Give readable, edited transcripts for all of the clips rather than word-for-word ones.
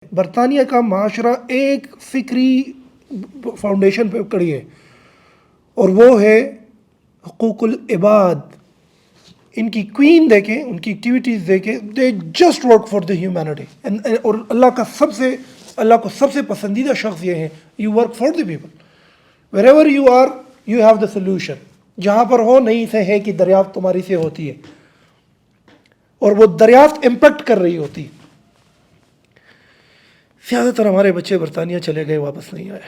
برطانیہ کا معاشرہ ایک فکری فاؤنڈیشن پہ کڑی ہے، اور وہ ہے حقوق العباد. ان کی کوئین دیکھیں، ان کی ایکٹیویٹیز دیکھیں، they just work for the humanity. اور اللہ کو سب سے پسندیدہ شخص یہ ہے، you work for the people. Wherever you are you have the solution. جہاں پر ہو نہیں سے ہے کہ دریافت تمہاری سے ہوتی ہے، اور وہ دریافت امپیکٹ کر رہی ہوتی. زیادہ تر ہمارے بچے برطانیہ چلے گئے، واپس نہیں آئے.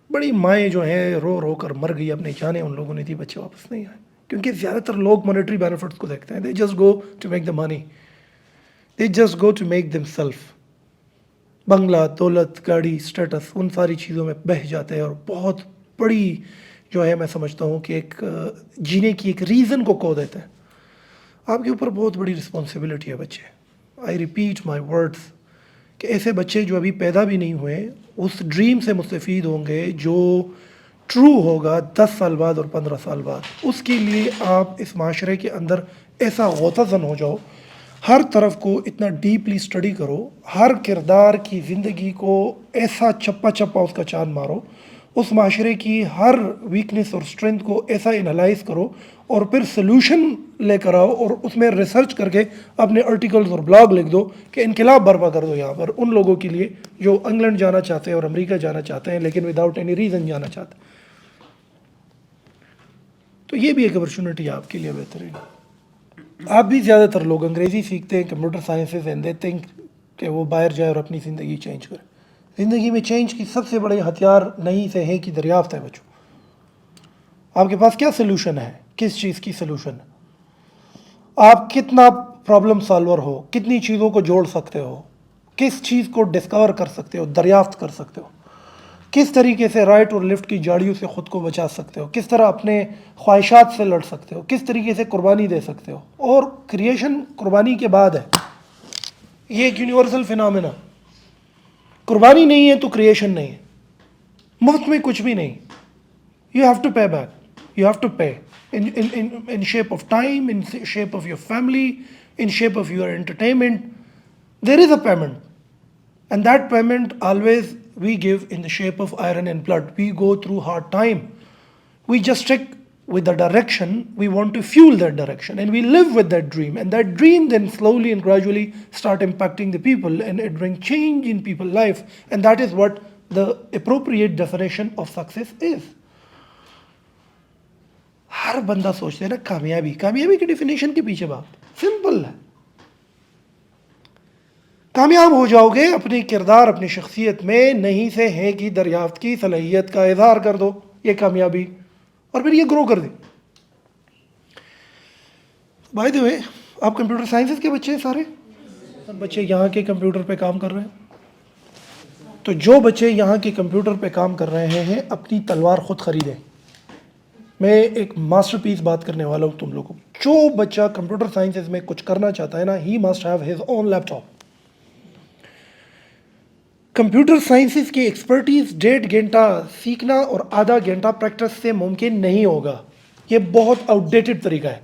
بڑی مائیں جو ہیں رو رو کر مر گئی، اپنے جانیں ان لوگوں نے دی، بچے واپس نہیں آئے. کیونکہ زیادہ تر لوگ مانیٹری بینیفٹس کو دیکھتے ہیں. They just go to make the money, they just go to make themself. بنگلہ، دولت، گاڑی، اسٹیٹس، ان ساری چیزوں میں بہہ جاتے ہیں، اور بہت بڑی جو ہے میں سمجھتا ہوں کہ ایک جینے کی ایک ریزن کو کھو دیتے ہیں. آپ کے اوپر بہت بڑی رسپانسبلٹی ہے بچے. آئی ریپیٹ مائی ورڈس کہ ایسے بچے جو ابھی پیدا بھی نہیں ہوئے اس ڈریم سے مستفید ہوں گے جو ٹرو ہوگا 10 سال بعد اور 15 سال بعد. اس کے لیے آپ اس معاشرے کے اندر ایسا غوطہ زن ہو جاؤ، ہر طرف کو اتنا ڈیپلی اسٹڈی کرو، ہر کردار کی زندگی کو ایسا چپا چپا اس کا چاند مارو، اس معاشرے کی ہر ویکنس اور اسٹرینتھ کو ایسا انالائز کرو، اور پھر سلوشن لے کر آؤ، اور اس میں ریسرچ کر کے اپنے آرٹیکلز اور بلاگ لکھ دو کہ انقلاب برپا کر دو یہاں پر ان لوگوں کے لیے جو انگلینڈ جانا چاہتے ہیں اور امریکہ جانا چاہتے ہیں لیکن وداؤٹ اینی ریزن جانا چاہتے ہیں. تو یہ بھی ایک اپرچونٹی ہے آپ کے لیے بہترین. آپ بھی زیادہ تر لوگ انگریزی سیکھتے ہیں، computer sciences, and they think کہ وہ باہر جائے اور اپنی زندگی چینج کرے. زندگی میں چینج کی سب سے بڑے ہتھیار نہیں سے ہے کہ دریافت ہے بچوں. آپ کے پاس کیا سلوشن ہے، کس چیز کی سلوشن ہے، آپ کتنا پرابلم سالور ہو، کتنی چیزوں کو جوڑ سکتے ہو، کس چیز کو ڈسکور کر سکتے ہو، دریافت کر سکتے ہو، کس طریقے سے رائٹ اور لیفٹ کی جاڑیوں سے خود کو بچا سکتے ہو، کس طرح اپنے خواہشات سے لڑ سکتے ہو، کس طریقے سے قربانی دے سکتے ہو. اور کریشن قربانی کے بعد ہے. یہ ایک یونیورسل فینومینا. قربانی نہیں ہے تو کریشن نہیں ہے. مفت میں کچھ بھی نہیں. You have to pay back, you have to pay in shape of time, in shape of your family, in shape of your entertainment. There is a payment, and that payment always we give in the shape of iron and blood. We go through hard time, we just stick with the direction, we want to fuel that direction, and we live with that dream, and that dream then slowly and gradually start impacting the people, and it brings change in people's life, and that is what the appropriate definition of success is. ہر بندہ سوچتے ہیں نا کامیابی کی definition کے پیچھے بات simple ہے. کامیاب ہو جاؤ گے اپنی کردار، اپنی شخصیت میں نہیں سے ہے کہ دریافت کی صلاحیت کا اظہار کر دو، یہ کامیابی، اور پھر یہ گرو کر دیں. بائی دی وے، آپ کمپیوٹر سائنسز کے بچے ہیں سارے؟ سب بچے یہاں کے کمپیوٹر پہ کام کر رہے ہیں. تو جو بچے یہاں کے کمپیوٹر پہ کام کر رہے ہیں اپنی تلوار خود خریدیں. میں ایک ماسٹر پیس بات کرنے والا ہوں تم لوگوں. جو بچہ کمپیوٹر سائنسز میں کچھ کرنا چاہتا ہے نا، he must have his own laptop. Computer sciences کی ایکسپرٹیز 1.5 گھنٹہ سیکھنا اور آدھا گھنٹہ پریکٹس سے ممکن نہیں ہوگا. یہ بہت آؤٹ ڈیٹڈ طریقہ ہے.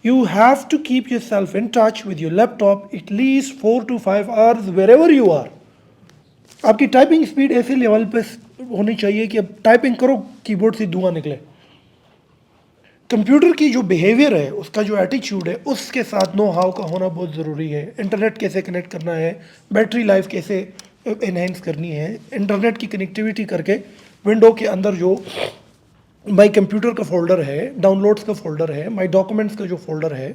You have to keep yourself in touch with your laptop at least 4 to 5 hours wherever you are. آپ کی ٹائپنگ اسپیڈ ایسے لیول پہ ہونی چاہیے کہ اب ٹائپنگ کرو کی بورڈ سے دھواں نکلے. کمپیوٹر کی جو بیہیویئر ہے، اس کا جو ایٹیچیوڈ ہے، اس کے ساتھ نو ہاؤ کا ہونا بہت ضروری ہے. انٹرنیٹ کیسے کنیکٹ کرنا ہے، بیٹری لائف کیسے انہینس کرنی ہے. انٹرنیٹ کی کنیکٹیوٹی کر کے ونڈو کے اندر جو مائی کمپیوٹر کا فولڈر ہے، ڈاؤن لوڈس کا فولڈر ہے، مائی ڈاکومنٹس کا جو فولڈر ہے،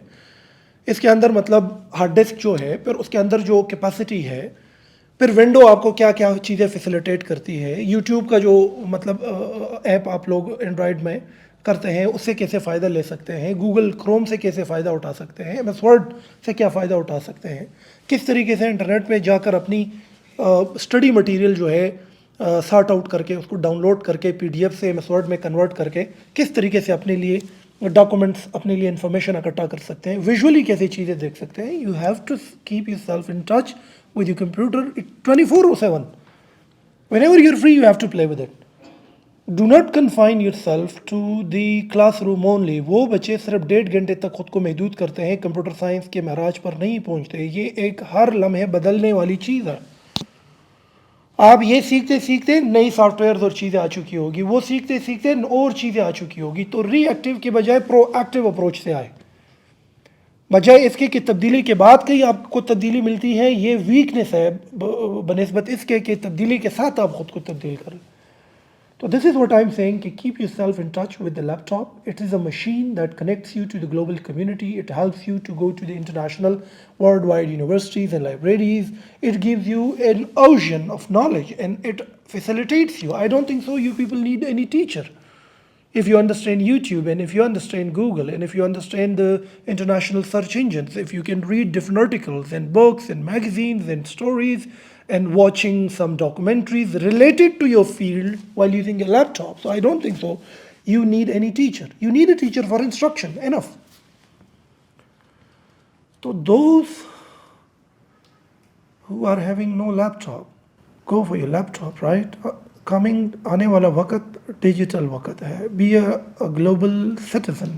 اس کے اندر مطلب ہارڈ ڈسک جو ہے، پھر اس کے اندر جو کیپیسٹی ہے، پھر ونڈو آپ کو کیا کیا چیزیں فیسیلیٹیٹ کرتی ہے، یوٹیوب کا جو مطلب ایپ آپ لوگ اینڈرائڈ میں کرتے ہیں اس سے کیسے فائدہ لے سکتے ہیں، گوگل کروم سے کیسے فائدہ اٹھا سکتے ہیں، ایم ایس ورڈ سے کیا فائدہ اٹھا سکتے ہیں، کس طریقے سے انٹرنیٹ پہ جا کر اپنی اسٹڈی مٹیریل جو ہے سارٹ آؤٹ کر کے اس کو ڈاؤن لوڈ کر کے پی ڈی ایف سے ایم ایس ورڈ میں کنورٹ کر کے کس طریقے سے اپنے لیے ڈاکومنٹس، اپنے لیے انفارمیشن اکٹھا کر سکتے ہیں، ویژولی کیسی چیزیں دیکھ سکتے ہیں. You have to keep yourself in touch with your computer 24/7. Whenever you're free, you have to play with it. Do not confine yourself to the classroom only. وہ بچے صرف 1.5 گھنٹے تک خود کو محدود کرتے ہیں, کمپیوٹر سائنس کے معراج پر نہیں پہنچتے. یہ ایک ہر لمحے بدلنے والی چیز ہے. آپ یہ سیکھتے سیکھتے نئی سافٹ ویئرز اور چیزیں آ چکی ہوگی, وہ سیکھتے سیکھتے اور چیزیں آ چکی ہوگی. تو ری ایکٹیو کے بجائے پرو ایکٹیو اپروچ سے آئے, بجائے اس کے کہ تبدیلی کے بعد کہیں آپ کو تبدیلی ملتی ہے. یہ ویکنیس ہے بنسبت اس کے کہ تبدیلی کے ساتھ آپ خود کو تبدیل کریں. So this is what I'm saying, ki keep yourself in touch with the laptop. It is a machine that connects you to the global community. It helps you to go to the international worldwide universities and libraries. It gives you an ocean of knowledge and it facilitates you. I don't think so you people need any teacher. If you understand YouTube and if you understand Google and if you understand the international search engines, if you can read different articles and books and magazines and stories and watching some documentaries related to your field while using a laptop. So I don't think so you need any teacher. You need a teacher for instruction, enough. So those who are having no laptop, go for your laptop, right? Coming آنے والا وقت digital وقت ہے. Be a global citizen.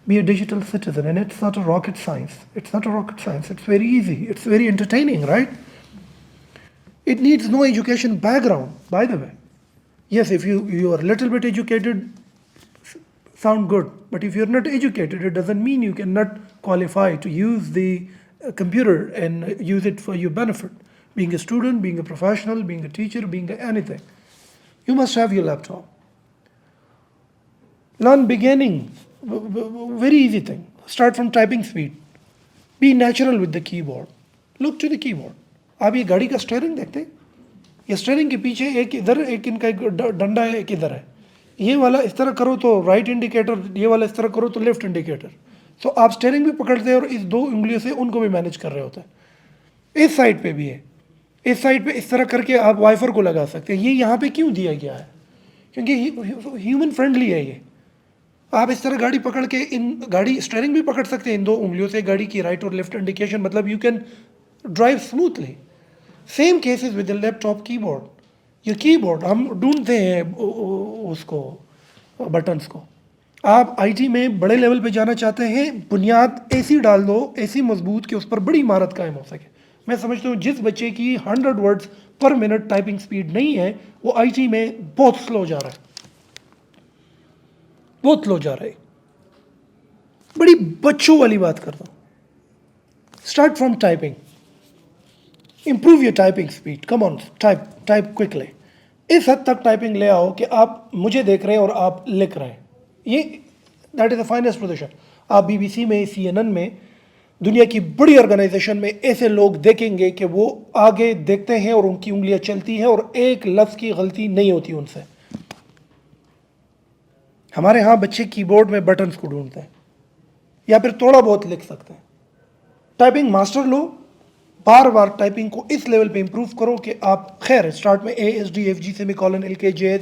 Be a digital citizen. And it's not a rocket science. It's not a rocket science. It's very easy. It's very entertaining, right? It needs no education background, by the way. Yes, if you are a little bit educated, sound good. But if you're not educated, it doesn't mean you cannot qualify to use the computer and use it for your benefit. Being a student, being a professional, being a teacher, being anything. You must have your laptop. Learn beginning. Very easy thing. Start from typing speed. Be natural with the keyboard. Look to the keyboard. آپ یہ گاڑی کا steering دیکھتے ہیں, یہ steering کے پیچھے ایک ادھر ایک ان کا ایک ڈنڈا ہے, ایک ادھر ہے. یہ والا اس طرح کرو تو رائٹ انڈیکیٹر, یہ والا اس طرح کرو تو لیفٹ انڈیکیٹر. سو آپ اسٹیئرنگ بھی پکڑتے ہیں اور اس 2 انگلیوں سے ان کو بھی مینیج کر رہے ہوتے ہیں. اس سائڈ پہ بھی ہے, اس سائڈ پہ اس طرح کر کے آپ وائفر کو لگا سکتے ہیں. یہ یہاں پہ کیوں دیا گیا ہے؟ کیونکہ ہیومن فرینڈلی ہے یہ. آپ اس طرح گاڑی پکڑ کے گاڑی اسٹیئرنگ بھی پکڑ سکتے ہیں ان 2 انگلیوں سے, گاڑی کی رائٹ اور لیفٹ انڈیکیشن, مطلب you can drive smoothly. Same cases with laptop keyboard. یہ کی بورڈ ہم ڈھونڈتے ہیں اس کو بٹنس کو. آپ آئی ٹی میں بڑے لیول پہ جانا چاہتے ہیں, بنیاد ایسی ڈال دو, ایسی مضبوط کہ اس پر بڑی عمارت قائم ہو سکے. میں سمجھتا ہوں جس بچے کی 100 words per minute typing speed نہیں ہے وہ آئی ٹی میں بہت سلو جا رہا ہے, بہت سلو جا رہا ہے. بڑی بچوں والی بات کرتا ہوں. Start from typing. Improve your typing speed. Come on, type quickly. اس حد تک ٹائپنگ لے آؤ کہ آپ مجھے دیکھ رہے ہیں اور آپ لکھ رہے ہیں. یہ that is the finest position. آپ بی بی سی میں, سی این این میں, دنیا کی بڑی آرگنائزیشن میں ایسے لوگ دیکھیں گے کہ وہ آگے دیکھتے ہیں اور ان کی انگلیاں چلتی ہیں اور ایک لفظ کی غلطی نہیں ہوتی ان سے. ہمارے ہاں بچے کی بورڈ میں بٹنس کو ڈھونڈتے ہیں یا پھر تھوڑا بہت لکھ سکتے ہیں. ٹائپنگ ماسٹر لو, بار بار ٹائپنگ کو اس لیول پہ امپروو کرو کہ آپ خیر اسٹارٹ میں A S D F G semicolon L K J,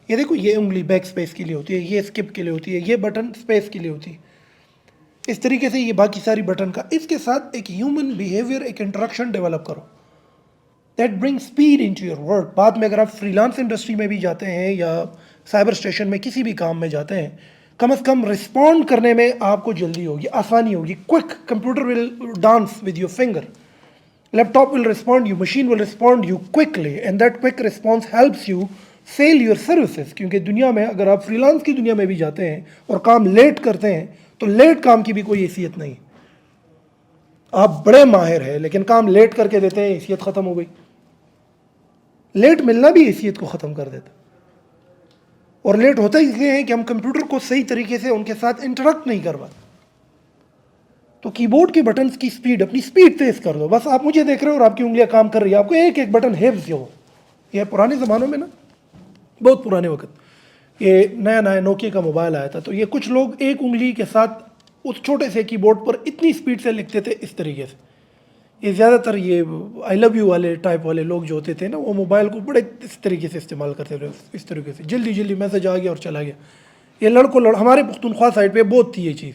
یہ دیکھو یہ انگلی بیک اسپیس کے لیے ہوتی ہے, یہ اسکپ کے لیے ہوتی ہے, یہ بٹن اسپیس کے لیے ہوتی ہے. اس طریقے سے یہ باقی ساری بٹن کا. اس کے ساتھ ایک ہیومن بیہیویئر, ایک انٹریکشن ڈیولپ کرو that bring speed into your work. بعد میں اگر آپ فری لانس انڈسٹری میں بھی جاتے ہیں یا سائبر اسٹیشن میں کسی بھی کام میں جاتے ہیں, کم از کم رسپونڈ کرنے میں آپ کو جلدی ہوگی, آسانی ہوگی. Quick, computer will dance with your finger, laptop will respond, your machine will respond you quickly and that quick response helps you sell your services. کیونکہ دنیا میں اگر آپ فری لانس کی دنیا میں بھی جاتے ہیں اور کام لیٹ کرتے ہیں تو لیٹ کام کی بھی کوئی حیثیت نہیں. آپ بڑے ماہر ہیں لیکن کام لیٹ کر کے دیتے ہیں, حیثیت ختم ہو گئی. لیٹ ملنا بھی حیثیت کو ختم کر دیتا. اور لیٹ ہوتا اس لیے ہے کہ ہم کمپیوٹر کو صحیح طریقے سے ان کے ساتھ انٹریکٹ نہیں کر پاتے. تو کی بورڈ کے بٹنس کی سپیڈ, اپنی سپیڈ تیز کر دو. بس آپ مجھے دیکھ رہے ہو اور آپ کی انگلیاں کام کر رہی ہے, آپ کو ایک ایک بٹن حفظ ہو. یہ پرانے زمانوں میں نا, بہت پرانے وقت, یہ نیا نیا نوکیا کا موبائل آیا تھا, تو یہ کچھ لوگ ایک انگلی کے ساتھ اس چھوٹے سے کی بورڈ پر اتنی سپیڈ سے لکھتے تھے اس طریقے سے. یہ زیادہ تر یہ آئی لو یو والے ٹائپ والے لوگ جو ہوتے تھے نا, وہ موبائل کو بڑے اس طریقے سے استعمال کرتے تھے, اس طریقے سے جلدی جلدی میسج آ گیا اور چلا گیا. یہ ہمارے پختونخوا سائڈ پہ بہت تھی یہ چیز.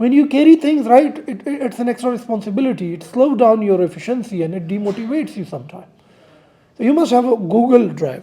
When you carry things right, it's an extra responsibility. It slows down your efficiency and it demotivates you sometimes. So you must have a Google Drive.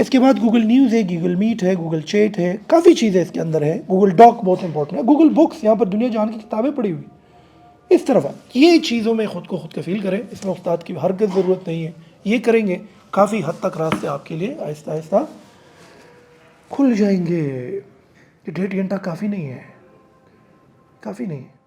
اس کے بعد گوگل نیوز ہے, گوگل میٹ ہے, Google chat ہے, کافی چیزیں اس کے اندر ہے. Google ڈاک بہت امپورٹنٹ ہے. گوگل بکس, یہاں پر دنیا جہان کی کتابیں پڑھی ہوئی. اس طرف یہ چیزوں میں خود کو خود کفیل کریں, اس میں استاد کی ہرگز ضرورت نہیں ہے. یہ کریں گے کافی حد تک راستے آپ کے لیے آہستہ آہستہ کھل جائیں گے. یہ 1.5 گھنٹہ کافی نہیں ہے, کافی نہیں ہے.